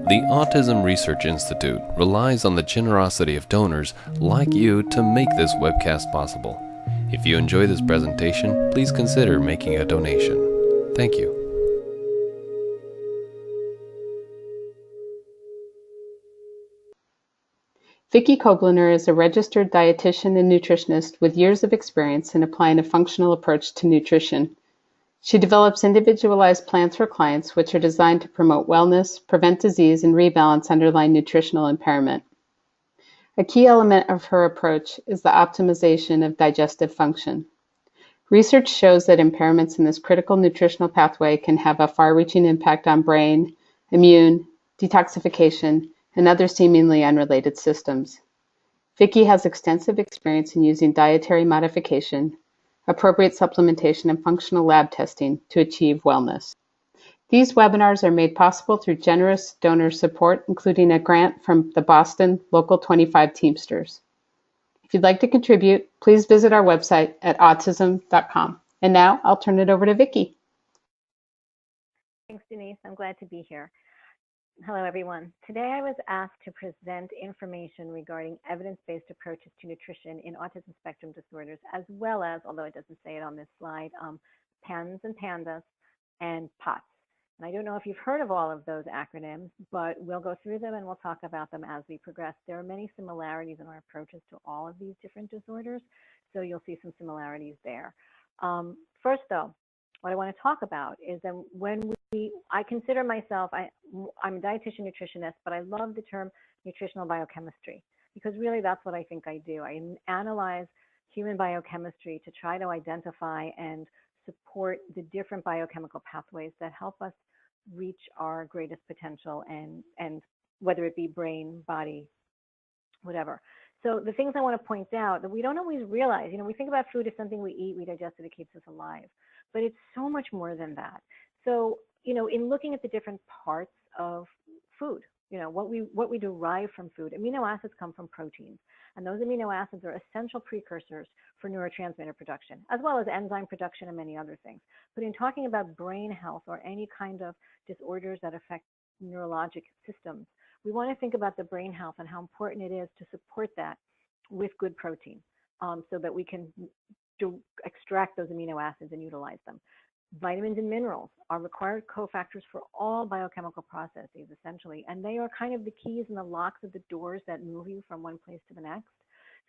The Autism Research Institute relies on the generosity of donors like you to make this webcast possible. If you enjoy this presentation, please consider making a donation. Thank you. Vicki Kobliner is a registered dietitian and nutritionist with years of experience in applying a functional approach to nutrition. She develops individualized plans for clients which are designed to promote wellness, prevent disease, and rebalance underlying nutritional impairment. A key element of her approach is the optimization of digestive function. Research shows that impairments in this critical nutritional pathway can have a far-reaching impact on brain, immune, detoxification, and other seemingly unrelated systems. Vicki has extensive experience in using dietary modification, appropriate supplementation, and functional lab testing to achieve wellness. These webinars are made possible through generous donor support, including a grant from the Boston Local 25 Teamsters. If you'd like to contribute, please visit our website at autism.com. And now I'll turn it over to Vicki. Thanks, Denise. I'm glad to be here. Hello, everyone. Today I was asked to present information regarding evidence-based approaches to nutrition in autism spectrum disorders, as well as, although it doesn't say it on this slide, PANDAS and PANDAS and POTS. And I don't know if you've heard of all of those acronyms, but we'll go through them and we'll talk about them as we progress. There are many similarities in our approaches to all of these different disorders, so you'll see some similarities there. First, though, what I want to talk about is that I consider myself, I'm a dietitian nutritionist, but I love the term nutritional biochemistry, because really that's what I think I do. I analyze human biochemistry to try to identify and support the different biochemical pathways that help us reach our greatest potential, and whether it be brain, body, whatever. So the things I want to point out that we don't always realize, we think about food as something we eat, we digest it, it keeps us alive, but it's so much more than that. So, in looking at the different parts of food, what we derive from food, amino acids come from proteins, and those amino acids are essential precursors for neurotransmitter production, as well as enzyme production and many other things. But in talking about brain health or any kind of disorders that affect neurologic systems, we want to think about the brain health and how important it is to support that with good protein, so that we can extract those amino acids and utilize them. Vitamins and minerals are required cofactors for all biochemical processes, essentially, and they are kind of the keys and the locks of the doors that move you from one place to the next.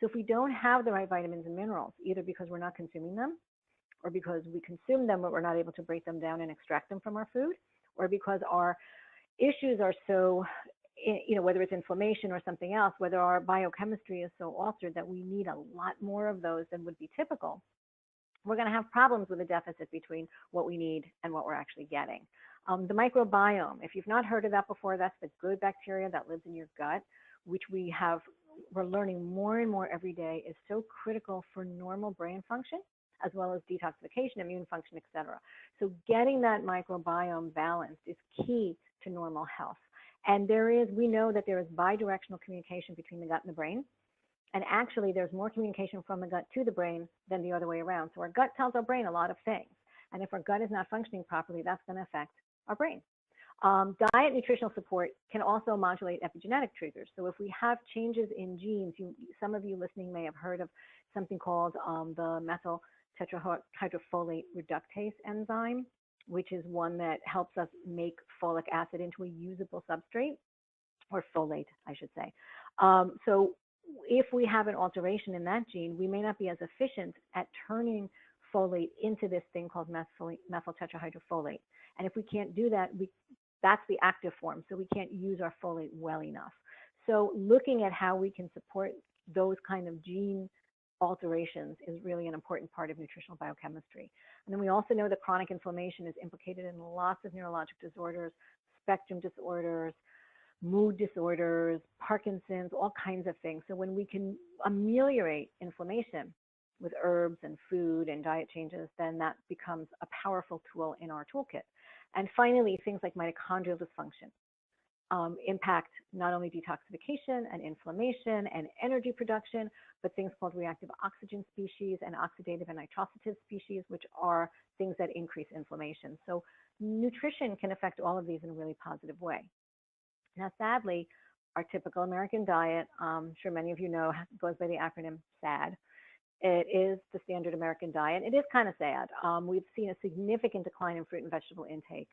So if we don't have the right vitamins and minerals, either because we're not consuming them, or because we consume them but we're not able to break them down and extract them from our food, or because our issues are so, whether it's inflammation or something else, whether our biochemistry is so altered that we need a lot more of those than would be typical, we're going to have problems with a deficit between what we need and what we're actually getting. The microbiome, if you've not heard of that before, that's the good bacteria that lives in your gut, which we're learning more and more every day is so critical for normal brain function, as well as detoxification, immune function, etc. So getting that microbiome balanced is key to normal health. And we know that there is bidirectional communication between the gut and the brain. And actually, there's more communication from the gut to the brain than the other way around. So our gut tells our brain a lot of things. And if our gut is not functioning properly, that's going to affect our brain. Diet nutritional support can also modulate epigenetic triggers. So if we have changes in genes, some of you listening may have heard of something called the methyl tetrahydrofolate reductase enzyme, which is one that helps us make folic acid into a usable substrate, or folate, I should say. So if we have an alteration in that gene, we may not be as efficient at turning folate into this thing called methyl tetrahydrofolate. And if we can't do that, that's the active form, so we can't use our folate well enough. So looking at how we can support those kind of gene alterations is really an important part of nutritional biochemistry. And then we also know that chronic inflammation is implicated in lots of neurologic disorders, spectrum disorders, mood disorders, Parkinson's, all kinds of things. So when we can ameliorate inflammation with herbs and food and diet changes, then that becomes a powerful tool in our toolkit. And finally, things like mitochondrial dysfunction impact not only detoxification and inflammation and energy production, but things called reactive oxygen species and oxidative and nitrosative species, which are things that increase inflammation. So nutrition can affect all of these in a really positive way. Now, sadly, our typical American diet, I'm sure many of you know, goes by the acronym SAD. It is the standard American diet. It is kind of sad. We've seen a significant decline in fruit and vegetable intake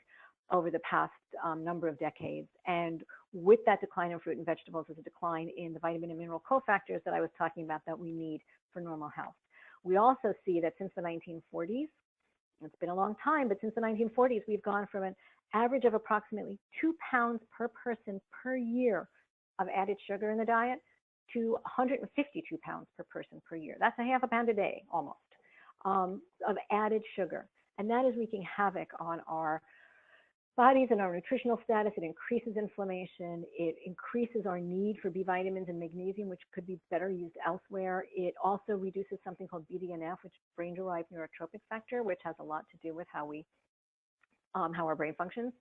over the past number of decades. And with that decline in fruit and vegetables is a decline in the vitamin and mineral cofactors that I was talking about that we need for normal health. We also see that since the 1940s, it's been a long time, but since the 1940s, we've gone from an average of approximately 2 pounds per person per year of added sugar in the diet to 152 pounds per person per year. That's a half a pound a day, almost, of added sugar. And that is wreaking havoc on our bodies and our nutritional status. It increases inflammation. It increases our need for B vitamins and magnesium, which could be better used elsewhere. It also reduces something called BDNF, which is brain-derived neurotrophic factor, which has a lot to do with how our brain functions.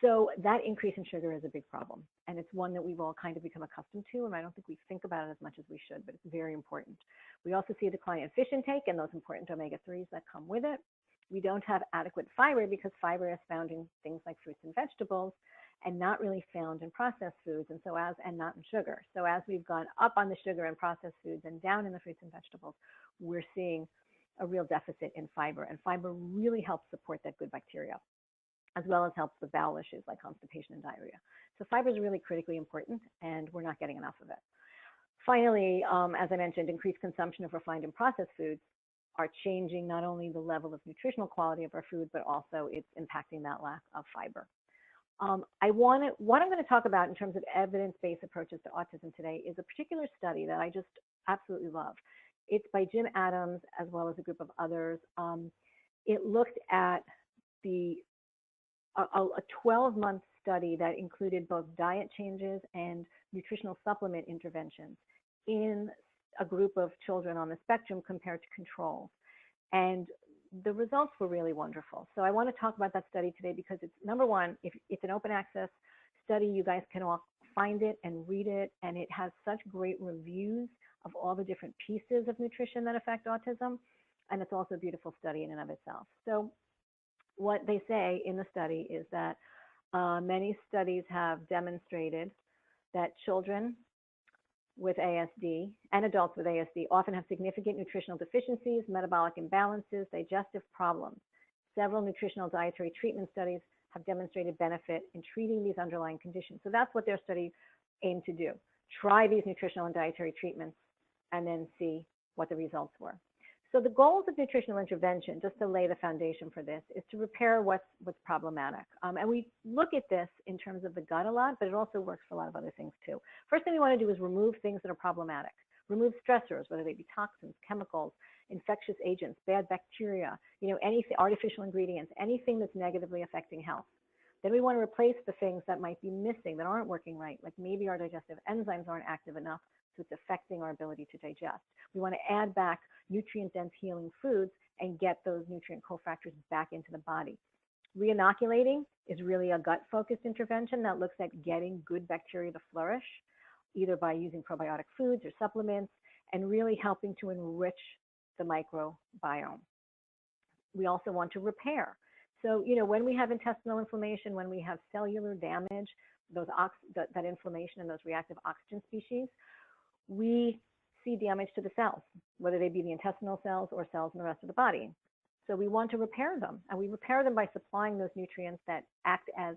So that increase in sugar is a big problem, and it's one that we've all kind of become accustomed to, and I don't think we think about it as much as we should, but it's very important. We also see a decline in fish intake and those important omega-3s that come with it. We don't have adequate fiber because fiber is found in things like fruits and vegetables and not really found in processed foods, and not in sugar. So as we've gone up on the sugar and processed foods and down in the fruits and vegetables, we're seeing a real deficit in fiber, and fiber really helps support that good bacteria, as well as helps with bowel issues like constipation and diarrhea. So fiber is really critically important, and we're not getting enough of it. Finally, as I mentioned, increased consumption of refined and processed foods are changing not only the level of nutritional quality of our food, but also it's impacting that lack of fiber. What I'm going to talk about in terms of evidence-based approaches to autism today is a particular study that I just absolutely love. It's by Jim Adams as well as a group of others. It looked at a 12-month study that included both diet changes and nutritional supplement interventions in a group of children on the spectrum compared to controls. And the results were really wonderful. So I want to talk about that study today because it's, number one, if it's an open access study, you guys can all find it and read it, and it has such great reviews of all the different pieces of nutrition that affect autism, and it's also a beautiful study in and of itself. So what they say in the study is that many studies have demonstrated that children with ASD and adults with ASD often have significant nutritional deficiencies, metabolic imbalances, digestive problems. Several nutritional dietary treatment studies have demonstrated benefit in treating these underlying conditions. So that's what their study aimed to do. Try these nutritional and dietary treatments and then see what the results were. So the goals of nutritional intervention, just to lay the foundation for this, is to repair what's problematic. And we look at this in terms of the gut a lot, but it also works for a lot of other things too. First thing we want to do is remove things that are problematic. Remove stressors, whether they be toxins, chemicals, infectious agents, bad bacteria, anything, artificial ingredients, anything that's negatively affecting health. Then we want to replace the things that might be missing, that aren't working right, like maybe our digestive enzymes aren't active enough, so it's affecting our ability to digest. We want to add back nutrient-dense healing foods and get those nutrient cofactors back into the body. Reinoculating is really a gut-focused intervention that looks at getting good bacteria to flourish, either by using probiotic foods or supplements, and really helping to enrich the microbiome. We also want to repair. So, when we have intestinal inflammation, when we have cellular damage, that inflammation and those reactive oxygen species, we see damage to the cells, whether they be the intestinal cells or cells in the rest of the body. So we want to repair them, and we repair them by supplying those nutrients that act as,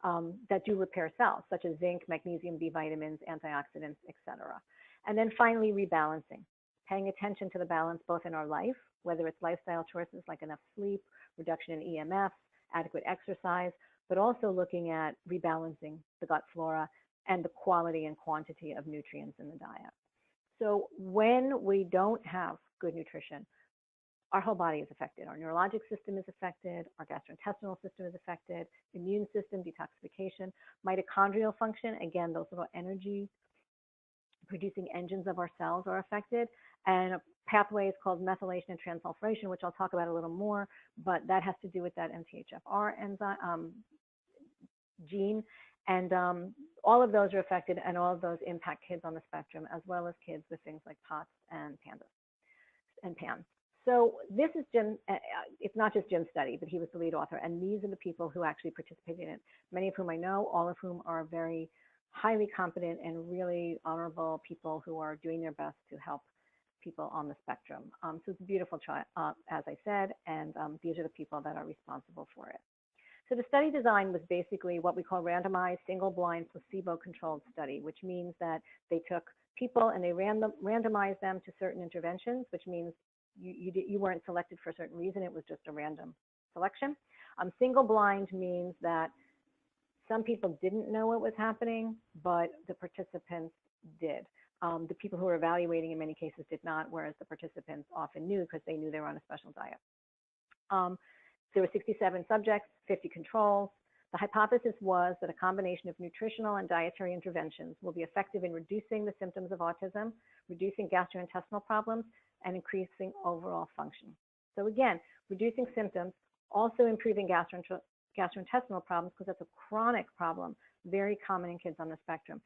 that do repair cells, such as zinc, magnesium, B vitamins, antioxidants, etc. And then finally, rebalancing, paying attention to the balance both in our life, whether it's lifestyle choices like enough sleep, reduction in EMFs, adequate exercise, but also looking at rebalancing the gut flora and the quality and quantity of nutrients in the diet. So when we don't have good nutrition, our whole body is affected. Our neurologic system is affected, our gastrointestinal system is affected, immune system, detoxification, mitochondrial function, again, those little energy producing engines of our cells are affected, and a pathway is called methylation and transsulfuration, which I'll talk about a little more, but that has to do with that MTHFR enzyme gene. And all of those are affected, and all of those impact kids on the spectrum, as well as kids with things like POTS and PANDAS and PAN. So this is Jim, it's not just Jim's study, but he was the lead author. And these are the people who actually participated in it, many of whom I know, all of whom are very highly competent and really honorable people who are doing their best to help people on the spectrum. So it's a beautiful trial, as I said, and these are the people that are responsible for it. So the study design was basically what we call randomized, single-blind, placebo-controlled study, which means that they took people and they randomized them to certain interventions, which means you weren't selected for a certain reason. It was just a random selection. Single-blind means that some people didn't know what was happening, but the participants did. The people who were evaluating in many cases did not, whereas the participants often knew because they knew they were on a special diet. There were 67 subjects, 50 controls. The hypothesis was that a combination of nutritional and dietary interventions will be effective in reducing the symptoms of autism, reducing gastrointestinal problems, and increasing overall function. So again, reducing symptoms, also improving gastrointestinal problems, because that's a chronic problem, very common in kids on the spectrum.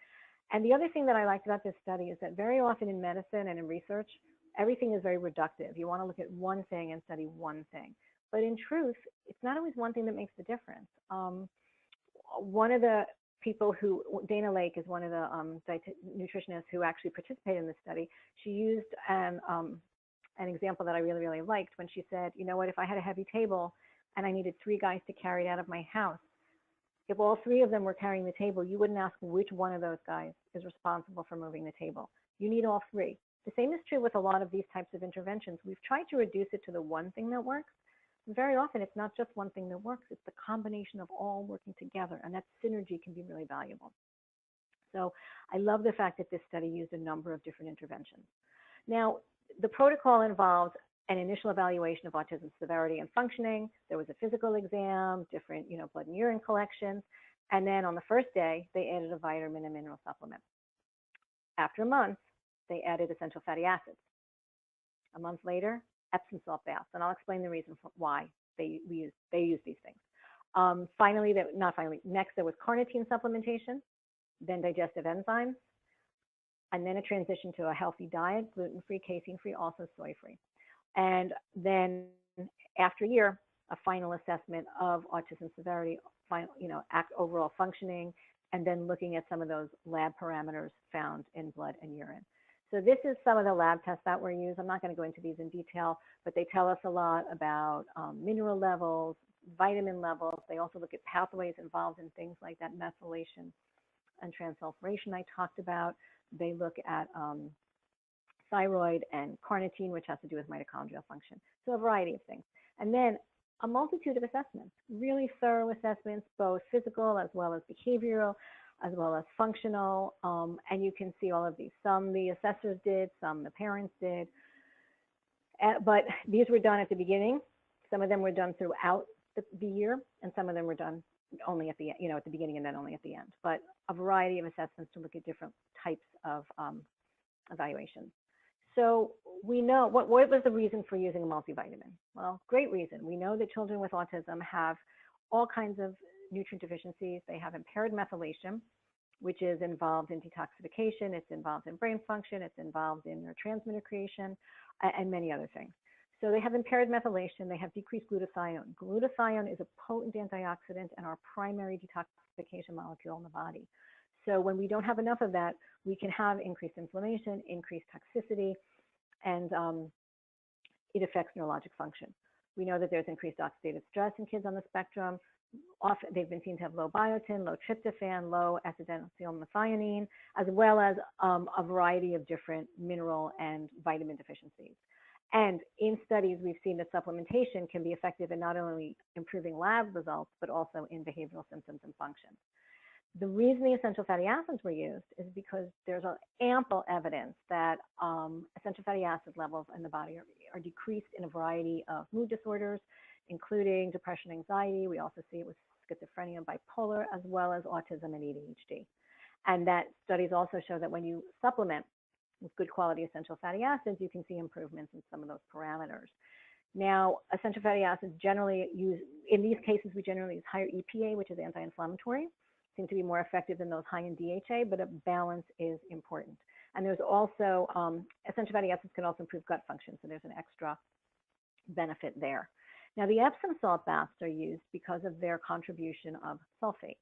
And the other thing that I liked about this study is that very often in medicine and in research, everything is very reductive. You want to look at one thing and study one thing. But in truth, it's not always one thing that makes the difference. One of the people who, Dana Lake is one of the nutritionists who actually participated in this study. She used an example that I really, really liked when she said, you know what, if I had a heavy table and I needed 3 guys to carry it out of my house, if all 3 of them were carrying the table, you wouldn't ask which one of those guys is responsible for moving the table. You need all 3. The same is true with a lot of these types of interventions. We've tried to reduce it to the one thing that works. Very often, it's not just one thing that works, it's the combination of all working together, and that synergy can be really valuable. So I love the fact that this study used a number of different interventions. Now, the protocol involved an initial evaluation of autism severity and functioning. There was a physical exam, different blood and urine collections, and then on the first day, they added a vitamin and mineral supplement. After a month, they added essential fatty acids. A month later, Epsom salt baths, and I'll explain the reason for why they use these things. Next there was Carnitine supplementation, then digestive enzymes, and then a transition to a healthy diet, gluten-free, casein-free, also soy-free. And then after a year, a final assessment of autism severity, overall functioning, and then looking at some of those lab parameters found in blood and urine. So this is some of the lab tests that were used. I'm not going to go into these in detail, but they tell us a lot about mineral levels, vitamin levels. They also look at pathways involved in things like that methylation and transsulfuration I talked about. They look at thyroid and carnitine, which has to do with mitochondrial function. So a variety of things. And then a multitude of assessments, really thorough assessments, both physical as well as behavioral, as well as functional, and you can see all of these. Some the assessors did, some the parents did, but these were done at the beginning. Some of them were done throughout the year, and some of them were done only at the at the beginning and then only at the end. But a variety of assessments to look at different types of evaluations. So we know what was the reason for using a multivitamin? Well, great reason. We know that children with autism have all kinds of nutrient deficiencies. They have impaired methylation, which is involved in detoxification. It's involved in brain function. It's involved in neurotransmitter creation and many other things. So they have impaired methylation. They have decreased glutathione. Glutathione is a potent antioxidant and our primary detoxification molecule in the body. So when we don't have enough of that, we can have increased inflammation, increased toxicity, and it affects neurologic function. We know that there's increased oxidative stress in kids on the spectrum. Often they've been seen to have low biotin, low tryptophan, low acetylmethionine, as well as a variety of different mineral and vitamin deficiencies. And in studies, we've seen that supplementation can be effective in not only improving lab results, but also in behavioral symptoms and function. The reason the essential fatty acids were used is because there's ample evidence that essential fatty acid levels in the body are decreased in a variety of mood disorders, including depression, anxiety. We also see it with schizophrenia and bipolar, as well as autism and ADHD. And that studies also show that when you supplement with good quality essential fatty acids, you can see improvements in some of those parameters. Now, essential fatty acids generally in these cases, we generally use higher EPA, which is anti-inflammatory, seem to be more effective than those high in DHA, but a balance is important. And there's also, essential fatty acids can also improve gut function. So there's an extra benefit there. Now, the Epsom salt baths are used because of their contribution of sulfate.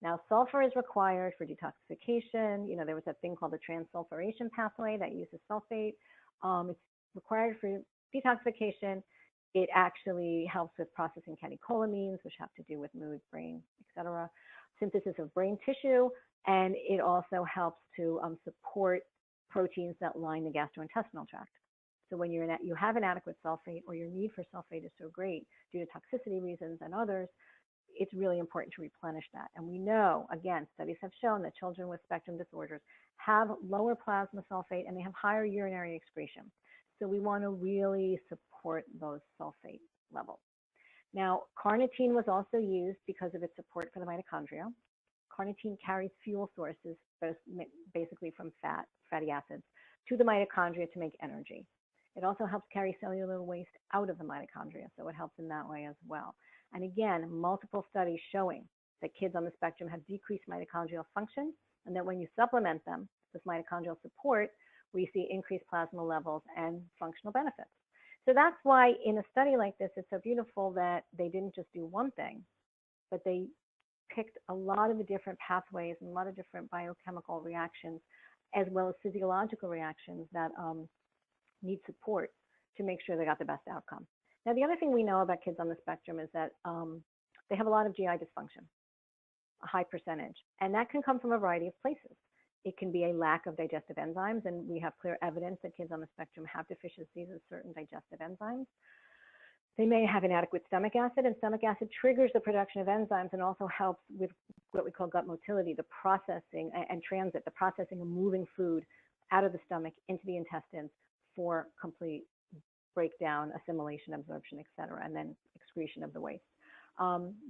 Now, sulfur is required for detoxification. There was that thing called the transsulfuration pathway that uses sulfate. It's required for detoxification. It actually helps with processing catecholamines, which have to do with mood, brain, etc., synthesis of brain tissue, and it also helps to support proteins that line the gastrointestinal tract. So when you have inadequate sulfate, or your need for sulfate is so great due to toxicity reasons and others, it's really important to replenish that. And we know, again, studies have shown that children with spectrum disorders have lower plasma sulfate and they have higher urinary excretion. So we want to really support those sulfate levels. Now, carnitine was also used because of its support for the mitochondria. Carnitine carries fuel sources, basically from fatty acids, to the mitochondria to make energy. It also helps carry cellular waste out of the mitochondria, so it helps in that way as well. And again, multiple studies showing that kids on the spectrum have decreased mitochondrial function, and that when you supplement them with mitochondrial support, we see increased plasma levels and functional benefits. So that's why in a study like this, it's so beautiful that they didn't just do one thing, but they picked a lot of the different pathways and a lot of different biochemical reactions, as well as physiological reactions that need support to make sure they got the best outcome. Now, the other thing we know about kids on the spectrum is that they have a lot of GI dysfunction, a high percentage, and that can come from a variety of places. It can be a lack of digestive enzymes, and we have clear evidence that kids on the spectrum have deficiencies of certain digestive enzymes. They may have inadequate stomach acid, and stomach acid triggers the production of enzymes and also helps with what we call gut motility, the processing and transit, the processing of moving food out of the stomach into the intestines for complete breakdown, assimilation, absorption, et cetera, and then excretion of the waste.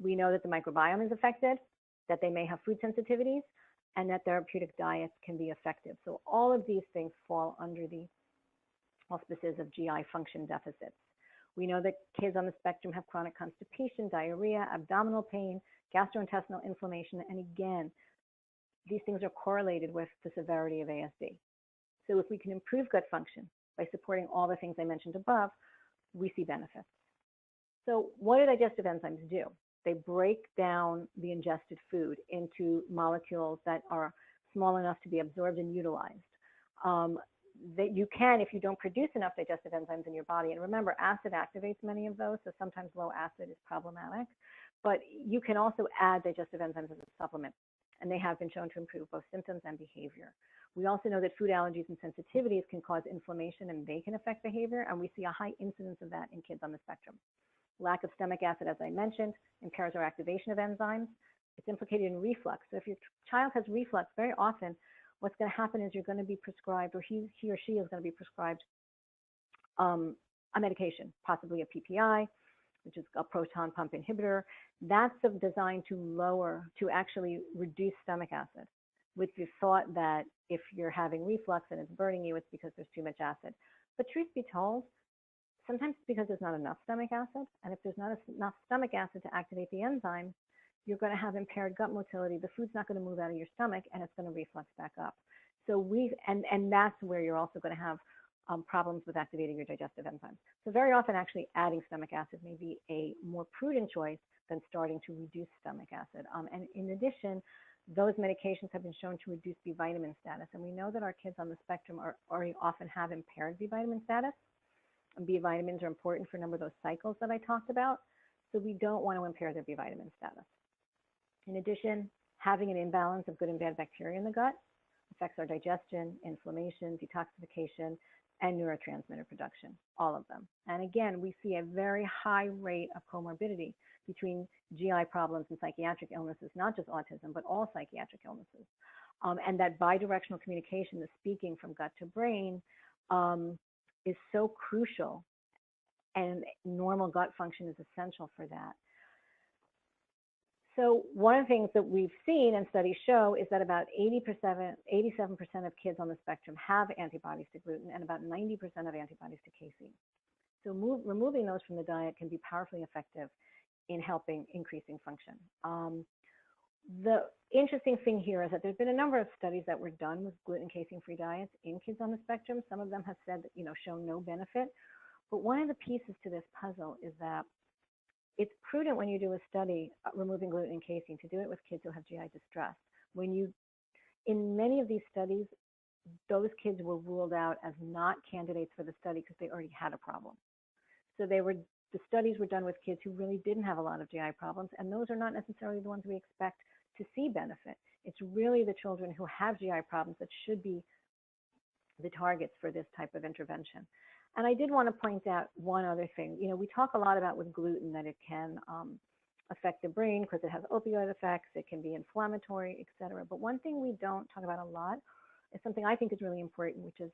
We know that the microbiome is affected, that they may have food sensitivities, and that therapeutic diets can be effective. So all of these things fall under the auspices of GI function deficits. We know that kids on the spectrum have chronic constipation, diarrhea, abdominal pain, gastrointestinal inflammation, and again, these things are correlated with the severity of ASD. So if we can improve gut function by supporting all the things I mentioned above, we see benefits. So what do digestive enzymes do? They break down the ingested food into molecules that are small enough to be absorbed and utilized. That you can, if you don't produce enough digestive enzymes in your body, and remember, acid activates many of those, so sometimes low acid is problematic, but you can also add digestive enzymes as a supplement, and they have been shown to improve both symptoms and behavior. We also know that food allergies and sensitivities can cause inflammation, and they can affect behavior, and we see a high incidence of that in kids on the spectrum. Lack of stomach acid, as I mentioned, impairs our activation of enzymes. It's implicated in reflux. So if your child has reflux, very often what's going to happen is you're going to be prescribed, or he or she is going to be prescribed a medication, possibly a PPI, which is a proton pump inhibitor. That's designed to actually reduce stomach acid, with the thought that if you're having reflux and it's burning you, it's because there's too much acid. But truth be told, sometimes it's because there's not enough stomach acid, and if there's not enough stomach acid to activate the enzyme, you're going to have impaired gut motility. The food's not going to move out of your stomach, and it's going to reflux back up. So and that's where you're also going to have problems with activating your digestive enzymes. So very often, actually adding stomach acid may be a more prudent choice than starting to reduce stomach acid. And in addition, those medications have been shown to reduce B vitamin status, and we know that our kids on the spectrum often have impaired B vitamin status. And B vitamins are important for a number of those cycles that I talked about, so we don't want to impair their B vitamin status. In addition, having an imbalance of good and bad bacteria in the gut affects our digestion, inflammation, detoxification, and neurotransmitter production, all of them. And again, we see a very high rate of comorbidity between GI problems and psychiatric illnesses, not just autism, but all psychiatric illnesses. And that bidirectional communication, the speaking from gut to brain, is so crucial, and normal gut function is essential for that. So one of the things that we've seen and studies show is that about 87% of kids on the spectrum have antibodies to gluten, and about 90% have antibodies to casein. So removing those from the diet can be powerfully effective in helping increasing function. The interesting thing here is that there's been a number of studies that were done with gluten casein-free diets in kids on the spectrum. Some of them have said that, shown no benefit. But one of the pieces to this puzzle is that it's prudent when you do a study removing gluten and casein to do it with kids who have GI distress. In many of these studies, those kids were ruled out as not candidates for the study because they already had a problem. So the studies were done with kids who really didn't have a lot of GI problems, and those are not necessarily the ones we expect to see benefit. It's really the children who have GI problems that should be the targets for this type of intervention. And I did want to point out one other thing. We talk a lot about with gluten that it can affect the brain because it has opioid effects, it can be inflammatory, et cetera. But one thing we don't talk about a lot is something I think is really important, which is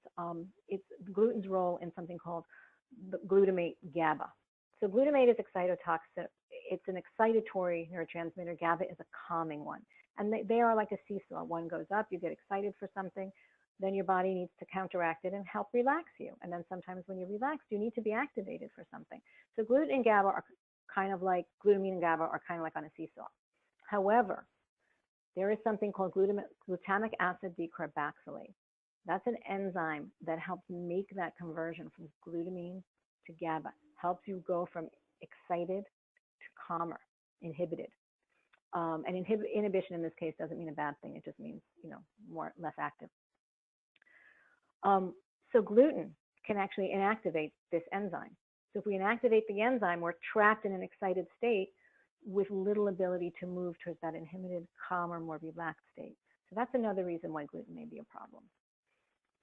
it's gluten's role in something called the glutamate GABA. So glutamate is excitotoxic. It's an excitatory neurotransmitter. GABA is a calming one. And they are like a seesaw. One goes up, you get excited for something, then your body needs to counteract it and help relax you. And then sometimes when you're relaxed, you need to be activated for something. So gluten and GABA are kind of like, glutamine and GABA are kind of like on a seesaw. However, there is something called glutamic acid decarboxylase. That's an enzyme that helps make that conversion from glutamine to GABA, helps you go from excited to calmer, inhibited. And inhibition in this case doesn't mean a bad thing. It just means, less active. So gluten can actually inactivate this enzyme. So if we inactivate the enzyme, we're trapped in an excited state with little ability to move towards that inhibited, calmer, more relaxed state. So that's another reason why gluten may be a problem.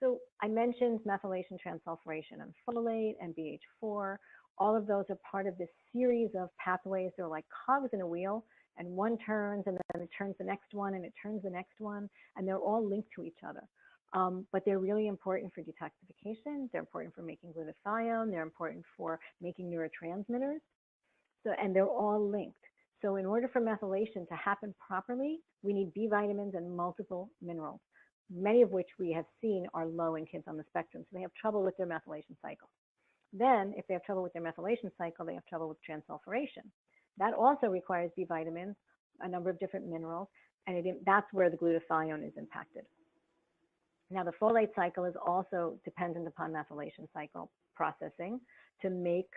So I mentioned methylation transsulfuration and folate and BH4. All of those are part of this series of pathways. They're like cogs in a wheel, and one turns, and then it turns the next one, and it turns the next one, and they're all linked to each other. But they're really important for detoxification. They're important for making glutathione. They're important for making neurotransmitters. So, and they're all linked. So in order for methylation to happen properly, we need B vitamins and multiple minerals, many of which we have seen are low in kids on the spectrum. So they have trouble with their methylation cycle. Then if they have trouble with their methylation cycle, they have trouble with transsulfuration. That also requires B vitamins, a number of different minerals, and that's where the glutathione is impacted. Now, the folate cycle is also dependent upon methylation cycle processing to make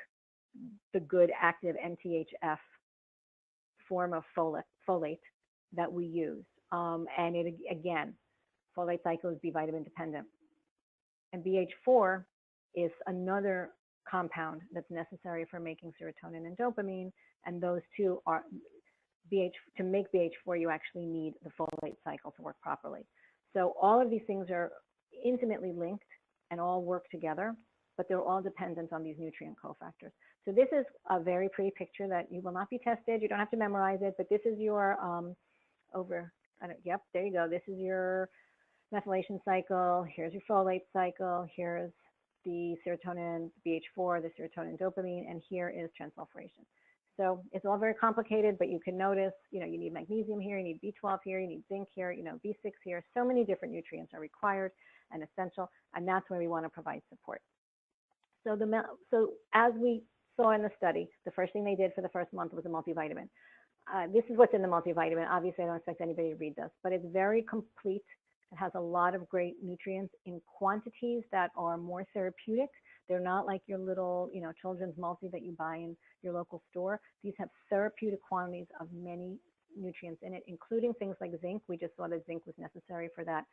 the good active NTHF form of folate that we use. And again, folate cycle is B vitamin dependent. And BH4 is another compound that's necessary for making serotonin and dopamine. And those two are, to make BH4, you actually need the folate cycle to work properly. So all of these things are intimately linked and all work together, but they're all dependent on these nutrient cofactors. So this is a very pretty picture that you will not be tested. You don't have to memorize it, but this is your yep, there you go. This is your methylation cycle. Here's your folate cycle. Here's the serotonin, BH4, the serotonin dopamine, and here is transsulfuration. So it's all very complicated, but you can notice, you need magnesium here, you need B12 here, you need zinc here, B6 here. So many different nutrients are required and essential, and that's where we want to provide support. So as we saw in the study, the first thing they did for the first month was a multivitamin. This is what's in the multivitamin. Obviously, I don't expect anybody to read this, but it's very complete. It has a lot of great nutrients in quantities that are more therapeutic. They're not like your little, children's multi that you buy in your local store. These have therapeutic quantities of many nutrients in it, including things like zinc. We just saw that zinc was necessary for that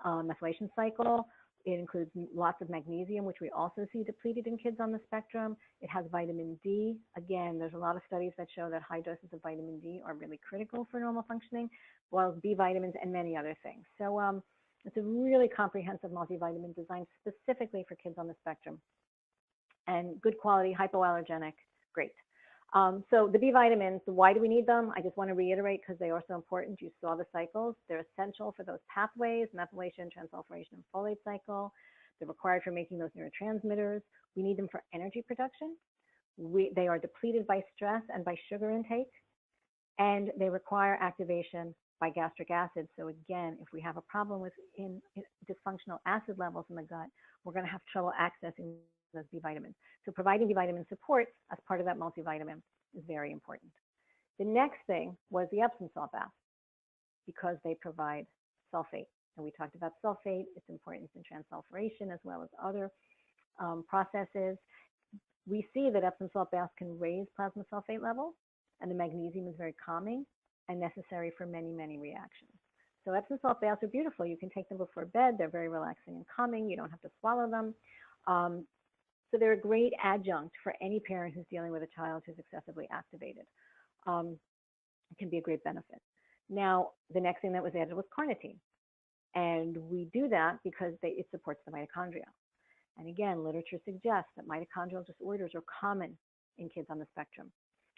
methylation cycle. It includes lots of magnesium, which we also see depleted in kids on the spectrum. It has vitamin D. Again, there's a lot of studies that show that high doses of vitamin D are really critical for normal functioning, well as B vitamins and many other things. So it's a really comprehensive multivitamin designed specifically for kids on the spectrum. And good quality, hypoallergenic, great. So the B vitamins, why do we need them? I just want to reiterate because they are so important. You saw the cycles. They're essential for those pathways, methylation, transsulfuration, and folate cycle. They're required for making those neurotransmitters. We need them for energy production. They are depleted by stress and by sugar intake. And they require activation by gastric acid. So again, if we have a problem with dysfunctional acid levels in the gut, we're going to have trouble accessing those B vitamins. So providing B vitamin support as part of that multivitamin is very important. The next thing was the Epsom salt bath because they provide sulfate. And we talked about sulfate, its importance in transsulfuration as well as other processes. We see that Epsom salt baths can raise plasma sulfate levels, and the magnesium is very calming and necessary for many, many reactions. So Epsom salt baths are beautiful. You can take them before bed. They're very relaxing and calming. You don't have to swallow them. So they're a great adjunct for any parent who's dealing with a child who's excessively activated. It can be a great benefit. Now, the next thing that was added was carnitine. And we do that because it supports the mitochondria. And again, literature suggests that mitochondrial disorders are common in kids on the spectrum.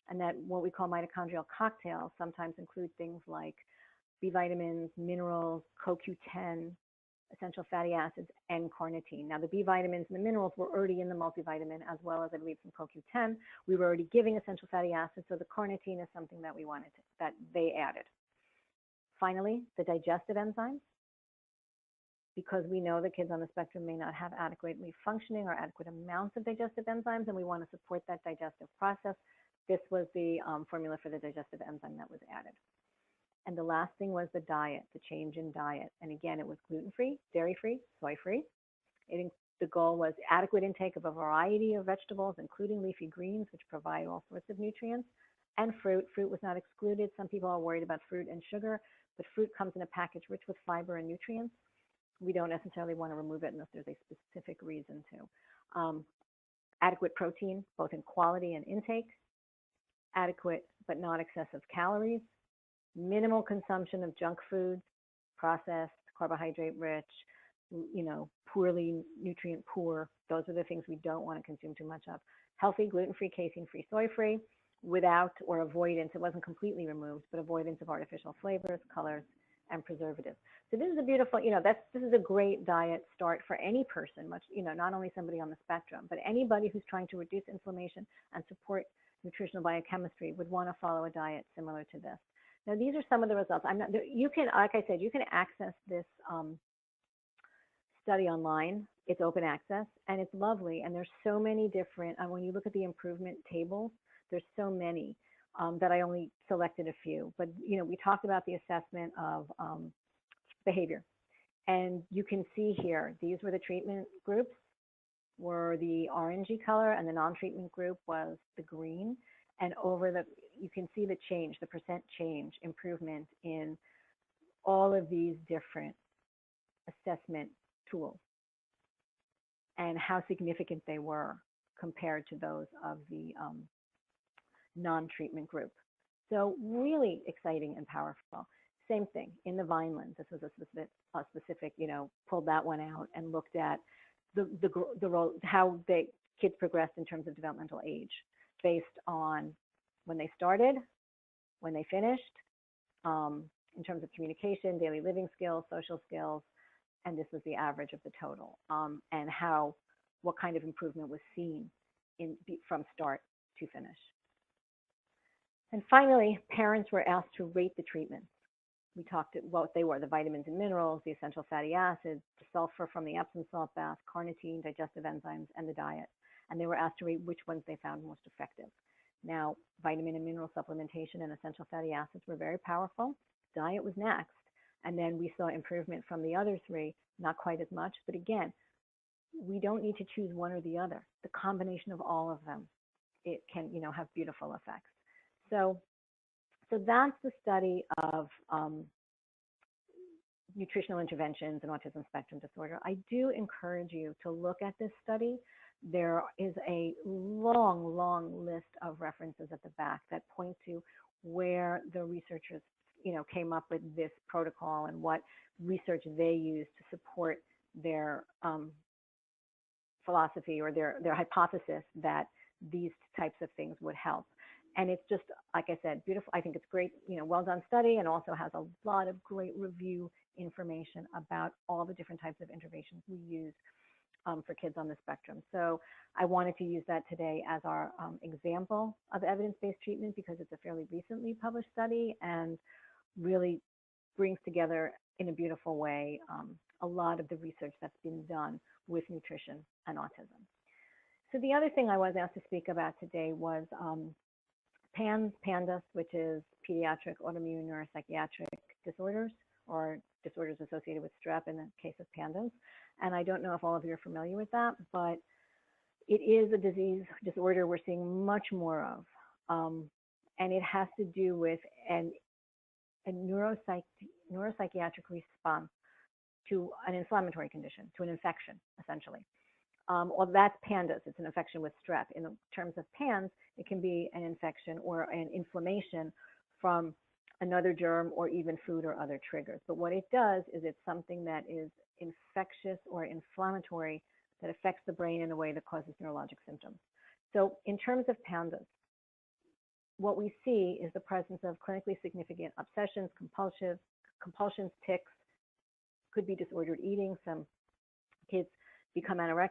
And that what we call mitochondrial cocktails sometimes include things like B vitamins, minerals, CoQ10, essential fatty acids, and carnitine. Now, the B vitamins and the minerals were already in the multivitamin, as well as, I believe, some CoQ10. We were already giving essential fatty acids, so the carnitine is something that we wanted to, that they added. Finally, the digestive enzymes, because we know that kids on the spectrum may not have adequately functioning or adequate amounts of digestive enzymes, and we want to support that digestive process. This was the formula for the digestive enzyme that was added. And the last thing was the diet, the change in diet. And again, it was gluten-free, dairy-free, soy-free. The goal was adequate intake of a variety of vegetables, including leafy greens, which provide all sorts of nutrients, and fruit. Fruit was not excluded. Some people are worried about fruit and sugar, but fruit comes in a package rich with fiber and nutrients. We don't necessarily want to remove it unless there's a specific reason to. Adequate protein, both in quality and intake. Adequate but not excessive calories. Minimal consumption of junk foods, processed, carbohydrate rich, poorly nutrient poor. Those are the things we don't want to consume too much of. Healthy, gluten-free, casein-free, soy-free, without or avoidance. It wasn't completely removed, but avoidance of artificial flavors, colors, and preservatives. So this is a beautiful, this is a great diet start for any person, not only somebody on the spectrum, but anybody who's trying to reduce inflammation and support nutritional biochemistry would want to follow a diet similar to this. Now, these are some of the results. You can, like I said, you can access this study online. It's open access, and it's lovely. And there's so many different, when you look at the improvement tables, there's so many that I only selected a few. But, we talked about the assessment of behavior. And you can see here, these were the treatment groups, were the orangey color, and the non-treatment group was the green. And you can see the change, the percent change, improvement in all of these different assessment tools and how significant they were compared to those of the non-treatment group. So really exciting and powerful. Same thing in the Vineland. This was a specific, pulled that one out and looked at the role, how the kids progressed in terms of developmental age based on when they started, when they finished, in terms of communication, daily living skills, social skills, and this was the average of the total, and what kind of improvement was seen from start to finish. And finally, parents were asked to rate the treatments. We talked about what they were, the vitamins and minerals, the essential fatty acids, the sulfur from the Epsom salt bath, carnitine, digestive enzymes, and the diet. And they were asked to rate which ones they found most effective. Now, vitamin and mineral supplementation and essential fatty acids were very powerful. Diet was next. And then we saw improvement from the other three, not quite as much. But again, we don't need to choose one or the other. The combination of all of them, it can, have beautiful effects. So that's the study of nutritional interventions in autism spectrum disorder. I do encourage you to look at this study. There is a long, long list of references at the back that point to where the researchers, came up with this protocol and what research they used to support their philosophy or their hypothesis that these types of things would help. And it's just, like I said, beautiful. I think it's great, well done study, and also has a lot of great review information about all the different types of interventions we use for kids on the spectrum. So I wanted to use that today as our example of evidence-based treatment because it's a fairly recently published study and really brings together in a beautiful way a lot of the research that's been done with nutrition and autism. So the other thing I was asked to speak about today was PANDAS, which is Pediatric Autoimmune Neuropsychiatric Disorders, or disorders associated with strep in the case of PANDAS. And I don't know if all of you are familiar with that, but it is a disorder we're seeing much more of, and it has to do with a neuropsychiatric response to an inflammatory condition, to an infection, essentially. Well, that's PANDAS. It's an infection with strep. In terms of PANS, it can be an infection or an inflammation from another germ or even food or other triggers. But what it does is it's something that is infectious or inflammatory that affects the brain in a way that causes neurologic symptoms. So in terms of PANDAS, what we see is the presence of clinically significant obsessions, compulsions, tics, could be disordered eating. Some kids become anorexic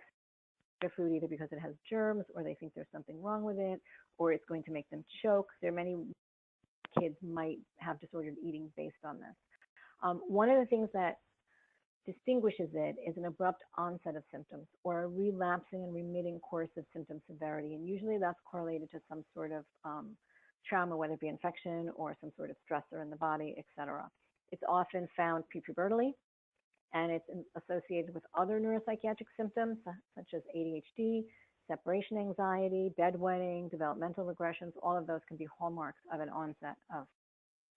with food either because it has germs or they think there's something wrong with it or it's going to make them choke. There are many kids might have disordered eating based on this. One of the things that distinguishes it is an abrupt onset of symptoms or a relapsing and remitting course of symptom severity. And usually that's correlated to some sort of trauma, whether it be infection or some sort of stressor in the body, etc. It's often found prepubertally, and it's associated with other neuropsychiatric symptoms such as ADHD, separation anxiety, bedwetting, developmental regressions. All of those can be hallmarks of an onset of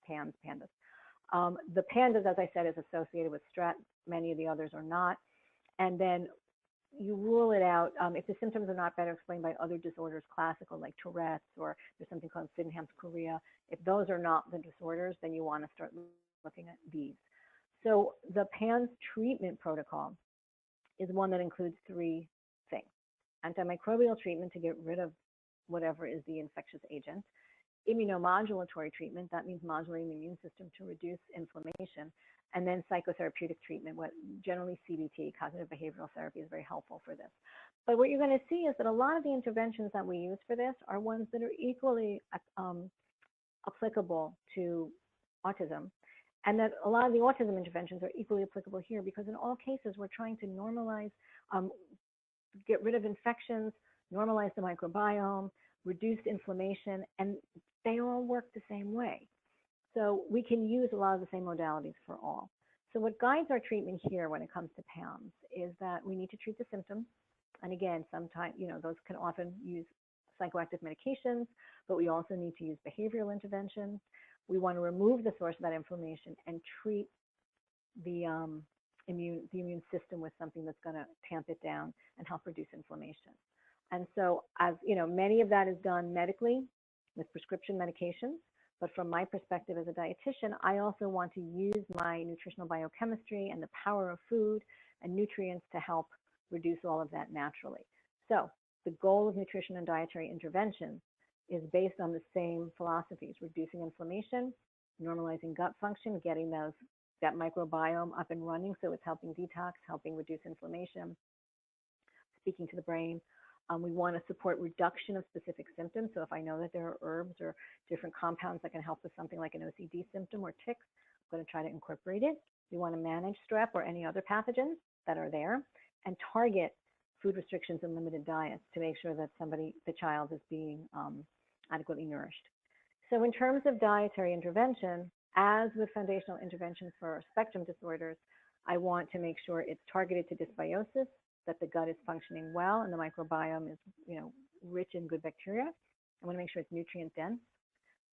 PANDAS. The PANDAS, as I said, is associated with strep. Many of the others are not. And then you rule it out if the symptoms are not better explained by other disorders, classical like Tourette's, or there's something called Sydenham's chorea. If those are not the disorders, then you want to start looking at these. So the PANS treatment protocol is one that includes three things: antimicrobial treatment to get rid of whatever is the infectious agent, immunomodulatory treatment, that means modulating the immune system to reduce inflammation, and then psychotherapeutic treatment, what generally CBT, cognitive behavioral therapy, is very helpful for this. But what you're going to see is that a lot of the interventions that we use for this are ones that are equally applicable to autism, and that a lot of the autism interventions are equally applicable here, because in all cases we're trying to normalize, get rid of infections, normalize the microbiome, reduce inflammation, and they all work the same way. So we can use a lot of the same modalities for all. So what guides our treatment here when it comes to PANS is that we need to treat the symptoms. And again, sometimes, those can often use psychoactive medications, but we also need to use behavioral interventions. We want to remove the source of that inflammation and treat the immune system with something that's going to tamp it down and help reduce inflammation. And so, as many of that is done medically with prescription medications. But from my perspective as a dietitian, I also want to use my nutritional biochemistry and the power of food and nutrients to help reduce all of that naturally. So the goal of nutrition and dietary interventions is based on the same philosophies: reducing inflammation, normalizing gut function, getting that microbiome up and running so it's helping detox, helping reduce inflammation, speaking to the brain. We want to support reduction of specific symptoms. So if I know that there are herbs or different compounds that can help with something like an OCD symptom or tics, I'm going to try to incorporate it. We want to manage strep or any other pathogens that are there, and target food restrictions and limited diets to make sure that the child is being adequately nourished. So in terms of dietary intervention, as with foundational interventions for spectrum disorders, I want to make sure it's targeted to dysbiosis, that the gut is functioning well and the microbiome is, rich in good bacteria. I want to make sure it's nutrient dense,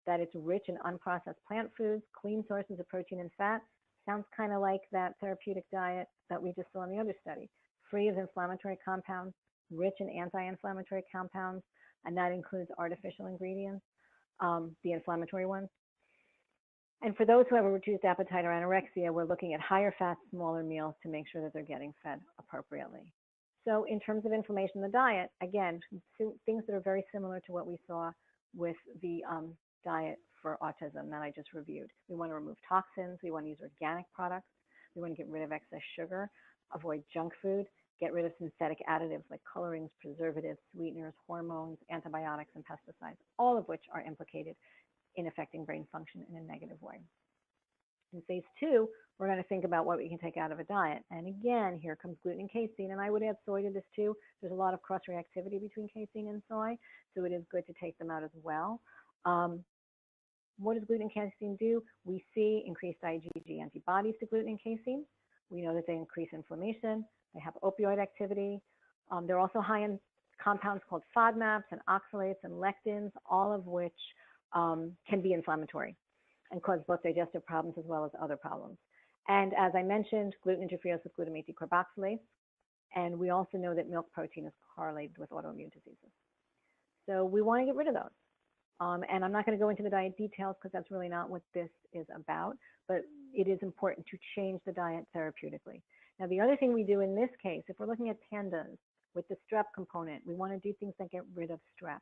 that it's rich in unprocessed plant foods, clean sources of protein and fat. Sounds kind of like that therapeutic diet that we just saw in the other study, free of inflammatory compounds, rich in anti-inflammatory compounds, and that includes artificial ingredients, the inflammatory ones. And for those who have a reduced appetite or anorexia, we're looking at higher fat, smaller meals to make sure that they're getting fed appropriately. So in terms of inflammation in the diet, again, things that are very similar to what we saw with the diet for autism that I just reviewed. We want to remove toxins. We want to use organic products. We want to get rid of excess sugar, avoid junk food, get rid of synthetic additives like colorings, preservatives, sweeteners, hormones, antibiotics, and pesticides, all of which are implicated in affecting brain function in a negative way. In phase 2, we're going to think about what we can take out of a diet. And again, here comes gluten and casein, and I would add soy to this too. There's a lot of cross-reactivity between casein and soy, so it is good to take them out as well. What does gluten and casein do? We see increased IgG antibodies to gluten and casein. We know that they increase inflammation. They have opioid activity. They're also high in compounds called FODMAPs and oxalates and lectins, all of which can be inflammatory and cause both digestive problems as well as other problems. And as I mentioned, gluten interferes with glutamate decarboxylase, and we also know that milk protein is correlated with autoimmune diseases. So we want to get rid of those. And I'm not going to go into the diet details because that's really not what this is about, but it is important to change the diet therapeutically. Now, the other thing we do in this case, if we're looking at PANDAS with the strep component, we want to do things that get rid of strep.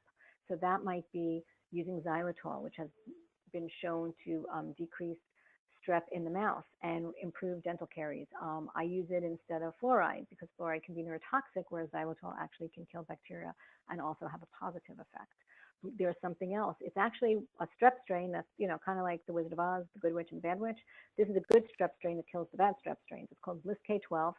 So that might be using xylitol, which has been shown to decrease strep in the mouth and improve dental caries. I use it instead of fluoride because fluoride can be neurotoxic, whereas xylitol actually can kill bacteria and also have a positive effect. There's something else. It's actually a strep strain that's, kind of like the Wizard of Oz, the Good Witch and Bad Witch. This is a good strep strain that kills the bad strep strains. It's called Bliss K12.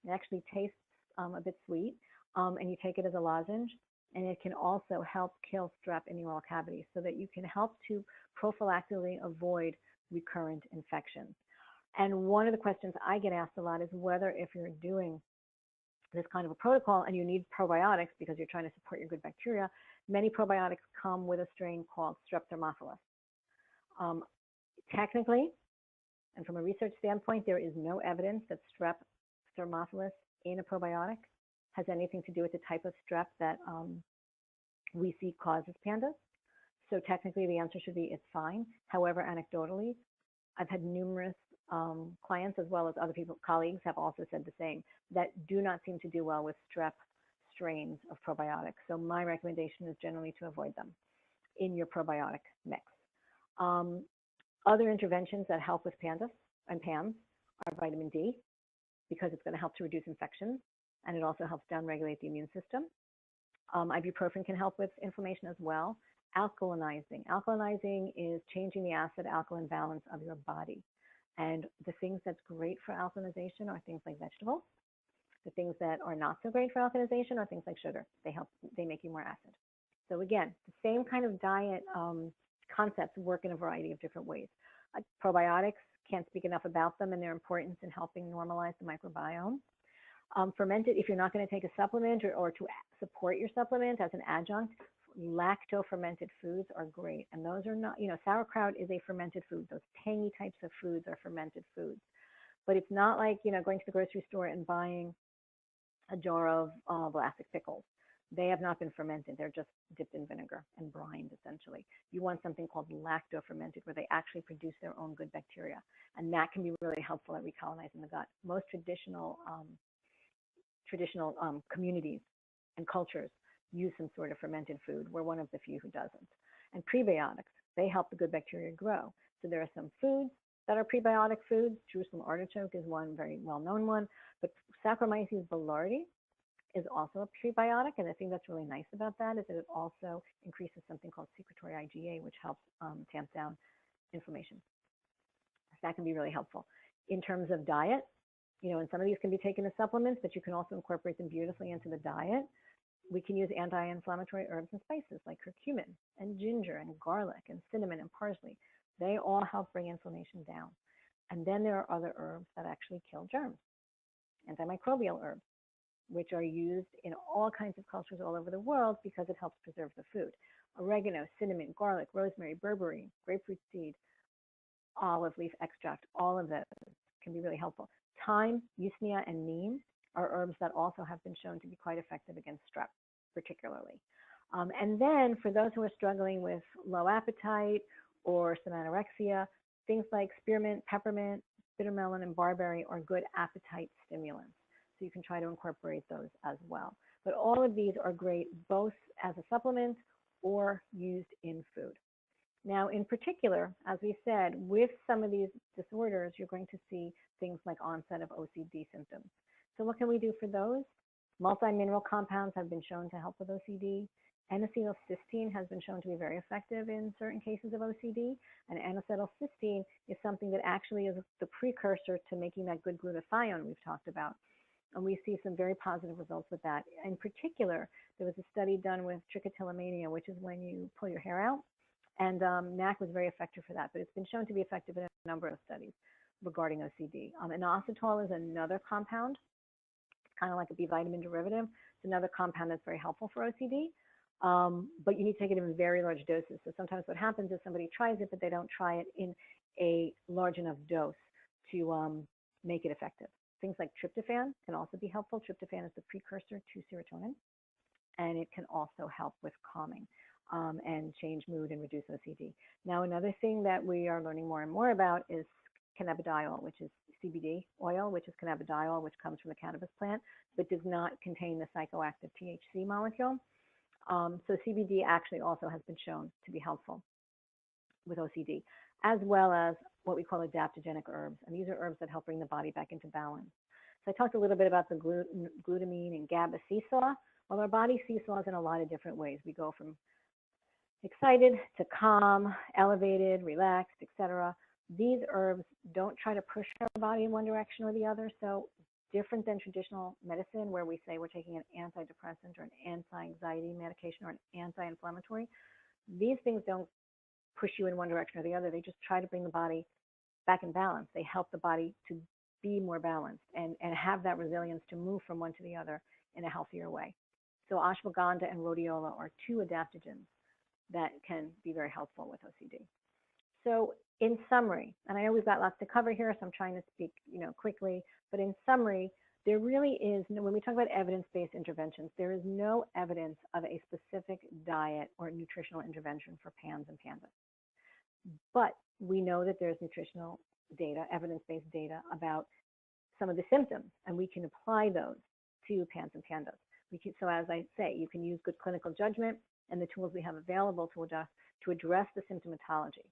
It actually tastes a bit sweet, and you take it as a lozenge, and it can also help kill strep in the oral cavity so that you can help to prophylactically avoid recurrent infections. And one of the questions I get asked a lot is whether if you're doing this kind of a protocol and you need probiotics because you're trying to support your good bacteria, many probiotics come with a strain called Strep thermophilus. Technically, and from a research standpoint, there is no evidence that Strep thermophilus in a probiotic has anything to do with the type of strep that we see causes PANDAS. So technically, the answer should be it's fine. However, anecdotally, I've had numerous clients as well as other people, colleagues have also said the same, that do not seem to do well with strep strains of probiotics. So my recommendation is generally to avoid them in your probiotic mix. Other interventions that help with PANDAS and PAMS are vitamin D, because it's going to help to reduce infections, and it also helps downregulate the immune system. Ibuprofen can help with inflammation as well. Alkalinizing. Alkalinizing is changing the acid-alkaline balance of your body. And the things that's great for alkalinization are things like vegetables. The things that are not so great for alkalinization are things like sugar. They make you more acid. So again, the same kind of diet concepts work in a variety of different ways. Probiotics, can't speak enough about them and their importance in helping normalize the microbiome. Fermented, if you're not going to take a supplement or to support your supplement as an adjunct, lacto-fermented foods are great. And those are not, sauerkraut is a fermented food. Those tangy types of foods are fermented foods. But it's not like, going to the grocery store and buying a jar of elastic pickles. They have not been fermented. They're just dipped in vinegar and brined, essentially. You want something called lacto-fermented, where they actually produce their own good bacteria. And that can be really helpful at recolonizing the gut. Most traditional communities and cultures use some sort of fermented food. We're one of the few who doesn't. And prebiotics, they help the good bacteria grow. So there are some foods that are prebiotic foods. Jerusalem artichoke is one very well-known one, but Saccharomyces boulardii is also a prebiotic, and the thing that's really nice about that is that it also increases something called secretory IgA, which helps tamp down inflammation. So that can be really helpful. In terms of diet, and some of these can be taken as supplements, but you can also incorporate them beautifully into the diet. We can use anti-inflammatory herbs and spices like curcumin and ginger and garlic and cinnamon and parsley. They all help bring inflammation down. And then there are other herbs that actually kill germs, antimicrobial herbs, which are used in all kinds of cultures all over the world because it helps preserve the food. Oregano, cinnamon, garlic, rosemary, berberine, grapefruit seed, olive leaf extract, all of those can be really helpful. Thyme, usnea, and neem are herbs that also have been shown to be quite effective against strep, particularly. And then for those who are struggling with low appetite or some anorexia, things like spearmint, peppermint, bitter melon, and barberry are good appetite stimulants. So you can try to incorporate those as well. But all of these are great both as a supplement or used in food. Now, in particular, as we said, with some of these disorders, you're going to see things like onset of OCD symptoms. So what can we do for those? Multi-mineral compounds have been shown to help with OCD. N-acetylcysteine has been shown to be very effective in certain cases of OCD. And N-acetylcysteine is something that actually is the precursor to making that good glutathione we've talked about. And we see some very positive results with that. In particular, there was a study done with trichotillomania, which is when you pull your hair out. And NAC was very effective for that. But it's been shown to be effective in a number of studies regarding OCD. Inositol is another compound. It's kind of like a B vitamin derivative It's another compound that's very helpful for OCD, but you need to take it in very large doses. So sometimes what happens is somebody tries it, but they don't try it in a large enough dose to make it effective. Things like tryptophan can also be helpful. Tryptophan is the precursor to serotonin, and it can also help with calming and change mood and reduce OCD. Now, another thing that we are learning more and more about is cannabidiol, which is CBD oil, which is cannabidiol, which comes from the cannabis plant, but does not contain the psychoactive THC molecule. So CBD actually also has been shown to be helpful with OCD, as well as what we call adaptogenic herbs. And these are herbs that help bring the body back into balance. So I talked a little bit about the glutamine and GABA seesaw. Well, our body seesaws in a lot of different ways. We go from excited to calm, elevated, relaxed, etc. These herbs don't try to push our body in one direction or the other. So different than traditional medicine where we say we're taking an antidepressant or an anti-anxiety medication or an anti-inflammatory. These things don't push you in one direction or the other. They just try to bring the body back in balance. They help the body to be more balanced and have that resilience to move from one to the other in a healthier way. So ashwagandha and rhodiola are two adaptogens that can be very helpful with OCD. So in summary, and I know we've got lots to cover here, so I'm trying to speak, quickly, but in summary, there really is, when we talk about evidence-based interventions, there is no evidence of a specific diet or nutritional intervention for PANS and PANDAS. But we know that there's nutritional data, evidence-based data about some of the symptoms, and we can apply those to PANS and PANDAS. So as I say, you can use good clinical judgment and the tools we have available to address the symptomatology.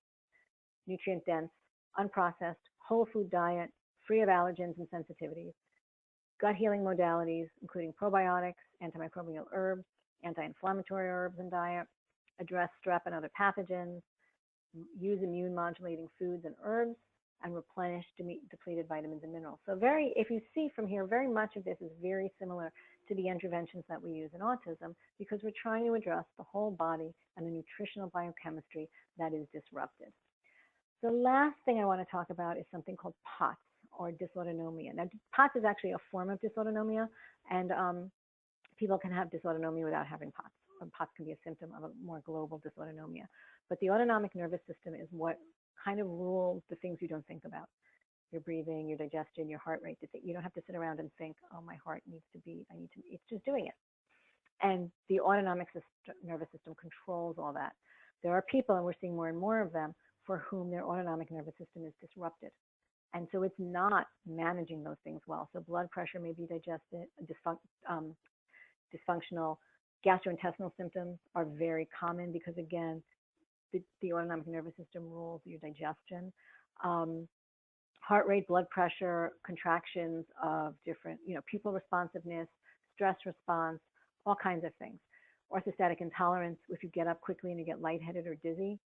Nutrient-dense, unprocessed, whole food diet, free of allergens and sensitivities, gut healing modalities, including probiotics, antimicrobial herbs, anti-inflammatory herbs and diet, address strep and other pathogens, use immune modulating foods and herbs, and replenish depleted vitamins and minerals. So if you see from here, very much of this is very similar to the interventions that we use in autism because we're trying to address the whole body and the nutritional biochemistry that is disrupted. The last thing I want to talk about is something called POTS or dysautonomia. Now, POTS is actually a form of dysautonomia, and people can have dysautonomia without having POTS. POTS can be a symptom of a more global dysautonomia. But the autonomic nervous system is what kind of rules the things you don't think about. Your breathing, your digestion, your heart rate. You don't have to sit around and think, oh, my heart needs to beat. It's just doing it. And the autonomic nervous system controls all that. There are people, and we're seeing more and more of them, for whom their autonomic nervous system is disrupted. And so it's not managing those things well. So blood pressure may be dysfunctional. Gastrointestinal symptoms are very common because, again, the autonomic nervous system rules your digestion. Heart rate, blood pressure, contractions of different, pupil responsiveness, stress response, all kinds of things. Orthostatic intolerance, if you get up quickly and you get lightheaded or dizzy,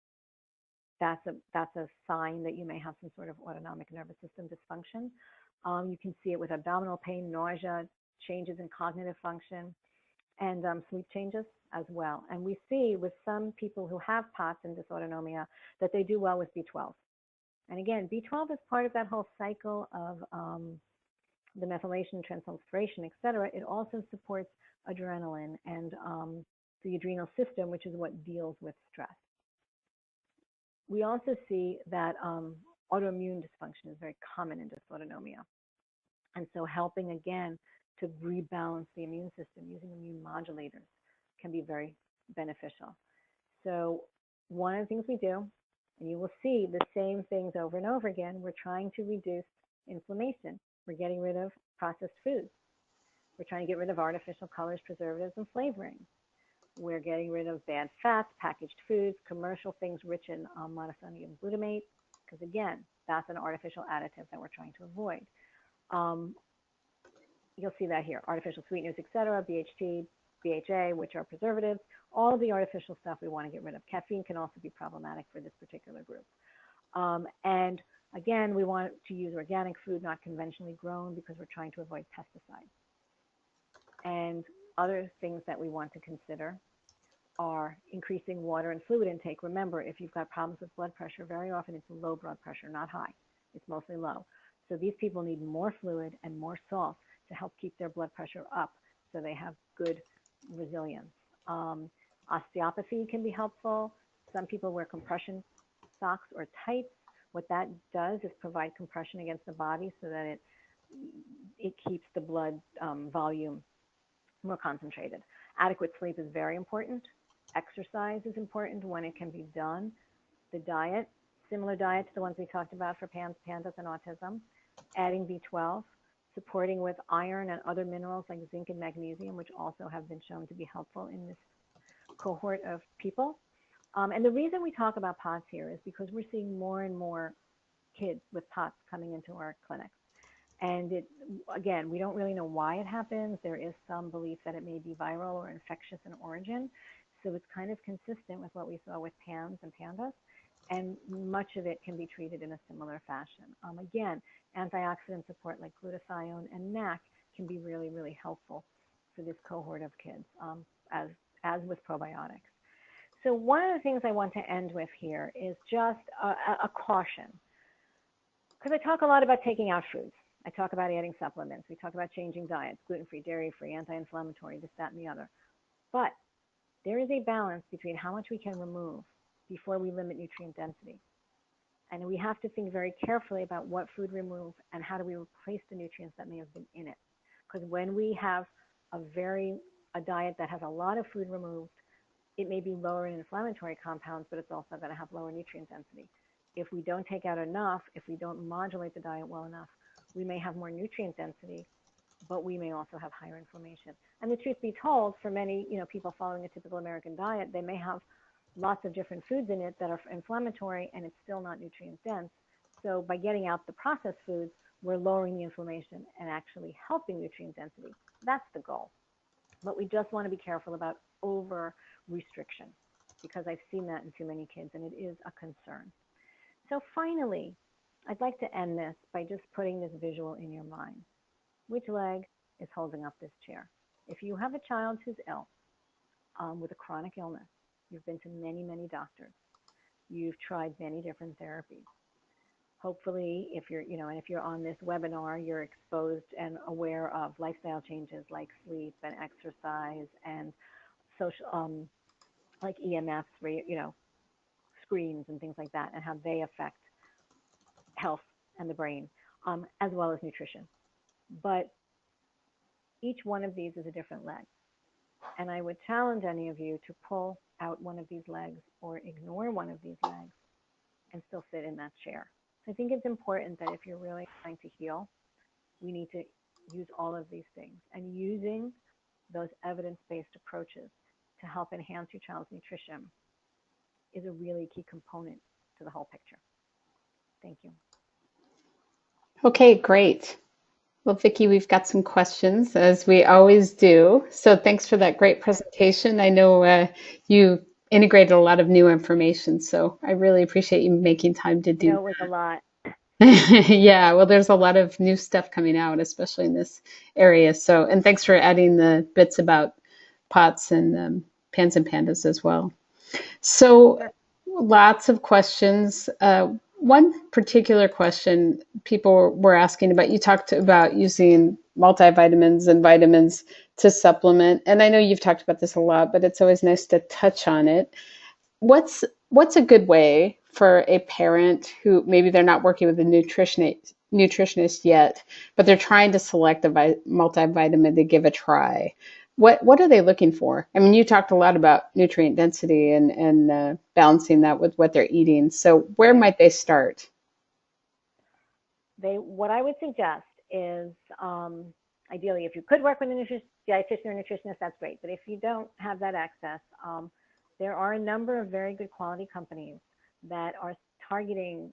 that's a sign that you may have some sort of autonomic nervous system dysfunction. You can see it with abdominal pain, nausea, changes in cognitive function, and sleep changes as well. And we see with some people who have POTS and dysautonomia that they do well with B12. And again, B12 is part of that whole cycle of the methylation, transsulfuration, et cetera. It also supports adrenaline and the adrenal system, which is what deals with stress. We also see that autoimmune dysfunction is very common in dysautonomia. And so helping, again, to rebalance the immune system using immune modulators can be very beneficial. So one of the things we do, and you will see the same things over and over again, we're trying to reduce inflammation. We're getting rid of processed foods. We're trying to get rid of artificial colors, preservatives, and flavorings. We're getting rid of bad fats, packaged foods, commercial things rich in monosodium glutamate, because again, that's an artificial additive that we're trying to avoid. You'll see that here, artificial sweeteners, et cetera, BHT, BHA, which are preservatives, all of the artificial stuff we want to get rid of. Caffeine can also be problematic for this particular group. And again, we want to use organic food, not conventionally grown, because we're trying to avoid pesticides. And other things that we want to consider are increasing water and fluid intake. Remember, if you've got problems with blood pressure, very often it's low blood pressure, not high. It's mostly low. So these people need more fluid and more salt to help keep their blood pressure up so they have good resilience. Osteopathy can be helpful. Some people wear compression socks or tights. What that does is provide compression against the body so that it keeps the blood volume more concentrated. Adequate sleep is very important. Exercise is important when it can be done. The diet, similar diet to the ones we talked about for PANDAS and autism. Adding B12, supporting with iron and other minerals like zinc and magnesium, which also have been shown to be helpful in this cohort of people. And the reason we talk about POTS here is because we're seeing more and more kids with POTS coming into our clinics. And again, we don't really know why it happens. There is some belief that it may be viral or infectious in origin. So it's kind of consistent with what we saw with PANS and PANDAS. And much of it can be treated in a similar fashion. Again, antioxidant support like glutathione and NAC can be really, really helpful for this cohort of kids, as with probiotics. So one of the things I want to end with here is just a caution. Because I talk a lot about taking out foods. I talk about adding supplements. We talk about changing diets, gluten-free, dairy-free, anti-inflammatory, this, that, and the other. But there is a balance between how much we can remove before we limit nutrient density. And we have to think very carefully about what food we remove and how do we replace the nutrients that may have been in it. Because when we have a diet that has a lot of food removed, it may be lower in inflammatory compounds, but it's also going to have lower nutrient density. If we don't take out enough, if we don't modulate the diet well enough, we may have more nutrient density, but we may also have higher inflammation. And the truth be told, for many people following a typical American diet, they may have lots of different foods in it that are inflammatory, and it's still not nutrient dense. So by getting out the processed foods, we're lowering the inflammation and actually helping nutrient density. That's the goal. But we just want to be careful about over restriction, because I've seen that in too many kids, and it is a concern. So finally, I'd like to end this by just putting this visual in your mind. Which leg is holding up this chair? If you have a child who's ill with a chronic illness, you've been to many, many doctors, you've tried many different therapies. Hopefully, if you're on this webinar, you're exposed and aware of lifestyle changes like sleep and exercise and social, like EMFs, screens and things like that, and how they affect health and the brain, as well as nutrition. But each one of these is a different leg. And I would challenge any of you to pull out one of these legs or ignore one of these legs and still sit in that chair. So I think it's important that if you're really trying to heal, we need to use all of these things. And using those evidence-based approaches to help enhance your child's nutrition is a really key component to the whole picture. Thank you. Okay, great. Well, Vicki, we've got some questions, as we always do. So thanks for that great presentation. I know you integrated a lot of new information, so I really appreciate you making time to do that. It was a lot. Yeah, well, there's a lot of new stuff coming out, especially in this area. So, and thanks for adding the bits about POTS and PANS and PANDAS as well. So lots of questions. One particular question people were asking about, you talked about using multivitamins and vitamins to supplement. And I know you've talked about this a lot, but it's always nice to touch on it. What's a good way for a parent who maybe they're not working with a nutritionist yet, but they're trying to select a multivitamin to give a try? What are they looking for? I mean, you talked a lot about nutrient density and balancing that with what they're eating. So where might they start? What I would suggest is, ideally, if you could work with a dietitian or nutritionist, that's great. But if you don't have that access, there are a number of very good quality companies that are targeting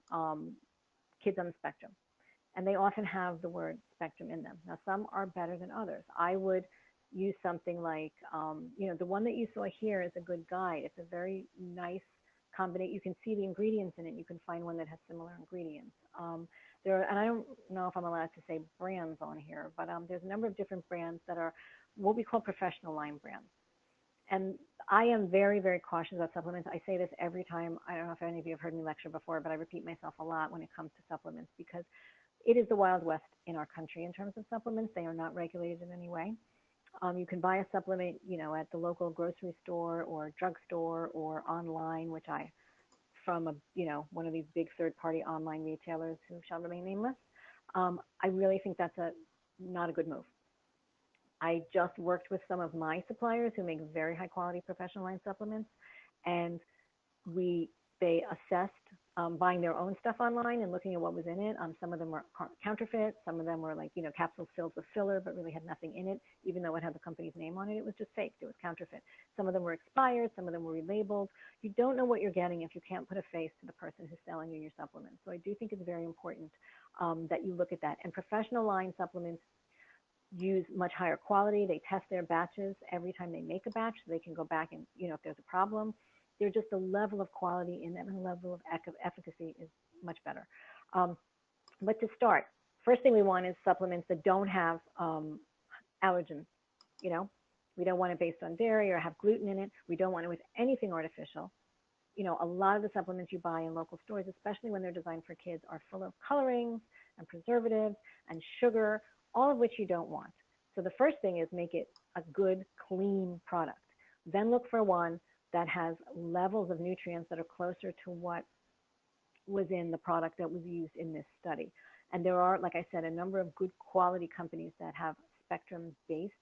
kids on the spectrum. And they often have the word spectrum in them. Now, some are better than others. I would use something like, the one that you saw here is a good guide. It's a very nice combination. You can see the ingredients in it. You can find one that has similar ingredients. And I don't know if I'm allowed to say brands on here, but there's a number of different brands that are what we call professional line brands. And I am very, very cautious about supplements. I say this every time. I don't know if any of you have heard me lecture before, but I repeat myself a lot when it comes to supplements, because it is the Wild West in our country in terms of supplements. They are not regulated in any way. You can buy a supplement, at the local grocery store or drugstore or online, which from one of these big third-party online retailers who shall remain nameless. I really think that's not a good move. I just worked with some of my suppliers who make very high-quality professional line supplements, and they assessed buying their own stuff online and looking at what was in it. Some of them were counterfeit. Some of them were like, capsules filled with filler, but really had nothing in it. Even though it had the company's name on it, it was just fake. It was counterfeit. Some of them were expired. Some of them were relabeled. You don't know what you're getting if you can't put a face to the person who's selling you your supplements. So I do think it's very important that you look at that. And professional line supplements use much higher quality. They test their batches every time they make a batch, so they can go back and, if there's a problem, they're just the level of quality in them and the level of efficacy is much better. But to start, first thing we want is supplements that don't have allergens. We don't want it based on dairy or have gluten in it. We don't want it with anything artificial. A lot of the supplements you buy in local stores, especially when they're designed for kids, are full of colorings and preservatives and sugar, all of which you don't want. So the first thing is make it a good, clean product. Then look for one that has levels of nutrients that are closer to what was in the product that was used in this study. And there are, like I said, a number of good quality companies that have spectrum-based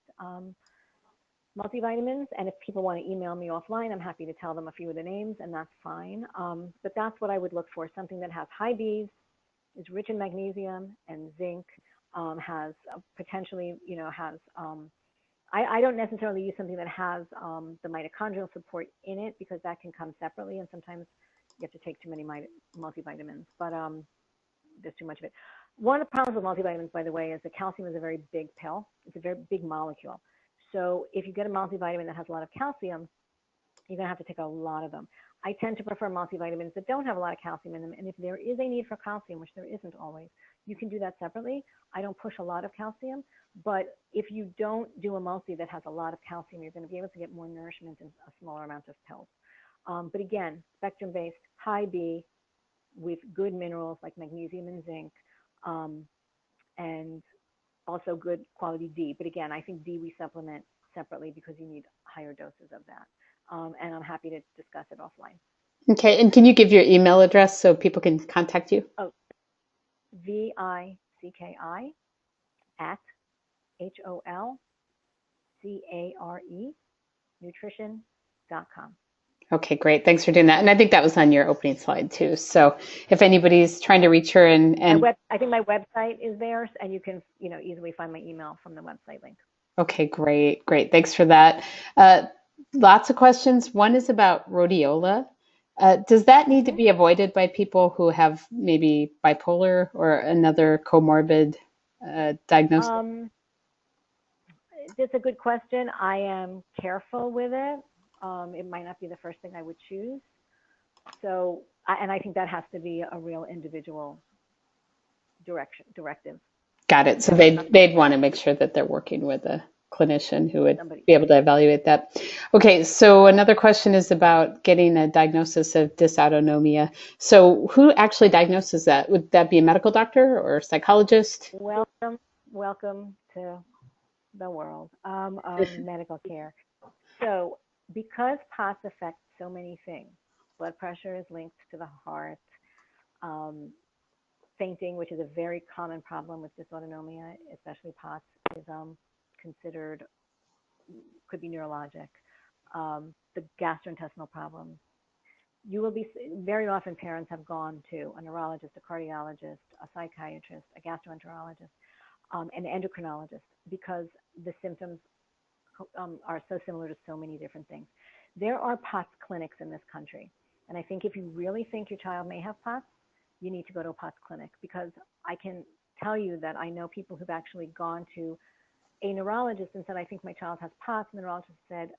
multivitamins. And if people want to email me offline, I'm happy to tell them a few of the names, and that's fine. But that's what I would look for, something that has high Bs, is rich in magnesium and zinc, has potentially, I don't necessarily use something that has the mitochondrial support in it because that can come separately, and sometimes you have to take too many multivitamins, but there's too much of it. One of the problems with multivitamins, by the way, is that calcium is a very big pill. It's a very big molecule. So if you get a multivitamin that has a lot of calcium, you're going to have to take a lot of them. I tend to prefer multivitamins that don't have a lot of calcium in them, and if there is a need for calcium, which there isn't always, you can do that separately. I don't push a lot of calcium, but if you don't do a multi that has a lot of calcium, you're going to be able to get more nourishment in a smaller amount of pills. But again, spectrum-based, high B, with good minerals like magnesium and zinc, and also good quality D. But again, I think D we supplement separately because you need higher doses of that. And I'm happy to discuss it offline. Okay, and can you give your email address so people can contact you? Oh, VICKI at HOLCARE nutrition.com. Okay, great. Thanks for doing that. And I think that was on your opening slide too. So if anybody's trying to reach her and I think my website is there, and you can easily find my email from the website link. Okay, great. Thanks for that. Lots of questions. One is about rhodiola. Does that need to be avoided by people who have maybe bipolar or another comorbid diagnosis? It's a good question. I am careful with it. It might not be the first thing I would choose. So, and I think that has to be a real individual directive. Got it. So they'd want to make sure that they're working with a clinician who would be able to evaluate that. Okay, so another question is about getting a diagnosis of dysautonomia. So who actually diagnoses that? Would that be a medical doctor or a psychologist? Welcome to the world of medical care. So because POTS affects so many things, blood pressure is linked to the heart, fainting, which is a very common problem with dysautonomia, especially POTS, is considered, could be neurologic. The gastrointestinal problems. You will be, very often parents have gone to a neurologist, a cardiologist, a psychiatrist, a gastroenterologist, an endocrinologist, because the symptoms are so similar to so many different things. There are POTS clinics in this country. And I think if you really think your child may have POTS, you need to go to a POTS clinic, because I can tell you that I know people who've actually gone to a neurologist and said, I think my child has POTS. And the neurologist said,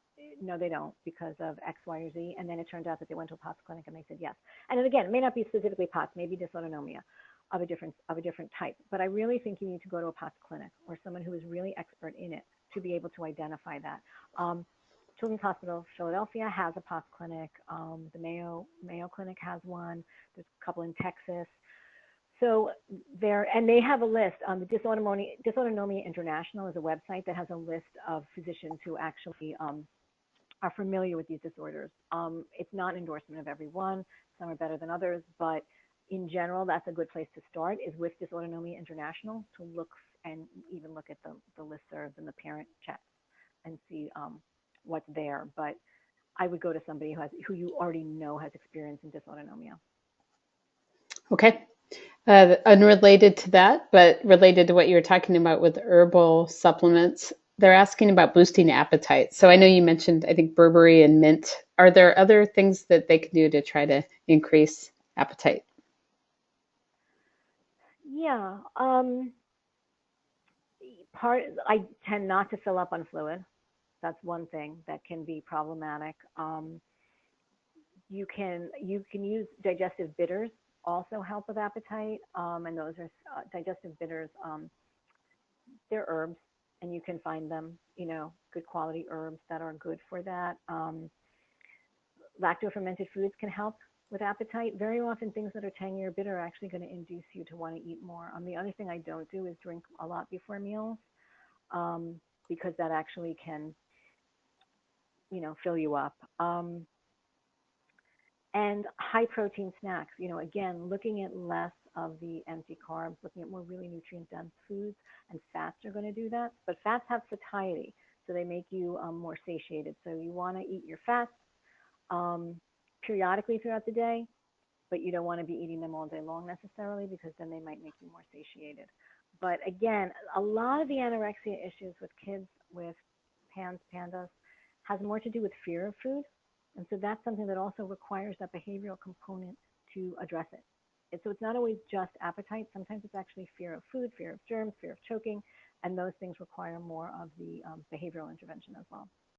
no, they don't, because of X, Y, or Z. And then it turned out that they went to a POTS clinic and they said yes. And then again, it may not be specifically POTS, maybe dysautonomia of a different type. But I really think you need to go to a POTS clinic or someone who is really expert in it to be able to identify that. Children's Hospital of Philadelphia has a POTS clinic. The Mayo Clinic has one. There's a couple in Texas. So and they have a list. The Dysautonomia International is a website that has a list of physicians who actually are familiar with these disorders. It's not an endorsement of every one. Some are better than others, but in general, that's a good place to start, is with Dysautonomia International, to look and even look at the listservs and the parent checks and see what's there. But I would go to somebody who you already know has experience in dysautonomia. Okay. Unrelated to that, but related to what you were talking about with herbal supplements, they're asking about boosting appetite. So I know you mentioned, I think, berberry and mint. Are there other things that they can do to try to increase appetite? Yeah. I tend not to fill up on fluid. That's one thing that can be problematic. You can use digestive bitters, also help with appetite, and those are digestive bitters. They're herbs, and you can find them, good quality herbs that are good for that. Lacto-fermented foods can help with appetite. Very often things that are tangy or bitter are actually going to induce you to want to eat more. The other thing I don't do is drink a lot before meals, because that actually can, fill you up. And high protein snacks, again, looking at less of the empty carbs, looking at more really nutrient dense foods, and fats are going to do that. But fats have satiety, so they make you more satiated. So you want to eat your fats periodically throughout the day, but you don't want to be eating them all day long necessarily, because then they might make you more satiated. But again, a lot of the anorexia issues with kids with PANDAS has more to do with fear of food. And so that's something that also requires that behavioral component to address it. And so it's not always just appetite. Sometimes it's actually fear of food, fear of germs, fear of choking, and those things require more of the behavioral intervention as well.